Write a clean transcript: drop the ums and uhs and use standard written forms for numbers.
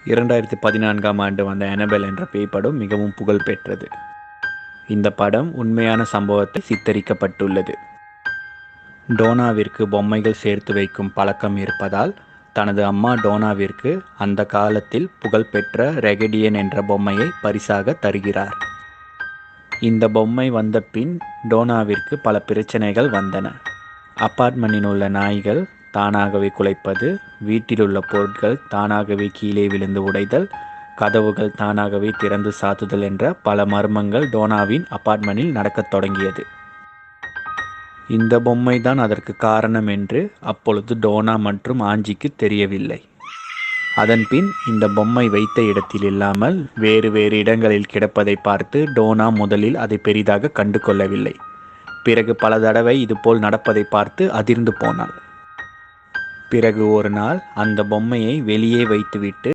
2014ஆம் ஆண்டு வந்த அனபெல் என்ற பேய் படம் மிகவும் புகழ் பெற்றது. இந்த படம் உண்மையான சம்பவத்தை சித்தரிக்கப்பட்டுள்ளது. டோனாவிற்கு பொம்மைகள் சேர்த்து வைக்கும் பழக்கம் இருப்பதால் தனது அம்மா டோனாவிற்கு அந்த காலத்தில் புகழ்பெற்ற ரெகடியன் என்ற பொம்மையை பரிசாக தருகிறார். இந்த பொம்மை வந்த பின் டோனாவிற்கு பல பிரச்சனைகள் வந்தன. அபார்ட்மெண்டில் உள்ள நாய்கள் தானாகவே குலைப்பது, வீட்டில் உள்ள பொருட்கள் தானாகவே கீழே விழுந்து உடைதல், கதவுகள் தானாகவே திறந்து சாத்துதல் என்ற பல மர்மங்கள் டோனாவின் அபார்ட்மெண்டில் நடக்கத் தொடங்கியது. இந்த பொம்மை தான் அதற்கு காரணம் என்று அப்பொழுது டோனா மற்றும் ஆஞ்சிக்கு தெரியவில்லை. அதன்பின் இந்த பொம்மை வைத்த இடத்தில் இல்லாமல் வேறு வேறு இடங்களில் கிடப்பதை பார்த்து டோனா முதலில் அதை பெரிதாக கண்டு கொள்ளவில்லை. பிறகு பல தடவை இதுபோல் நடப்பதை பார்த்து அதிர்ந்து போனாள். பிறகு ஒரு நாள் அந்த பொம்மையை வெளியே வைத்துவிட்டு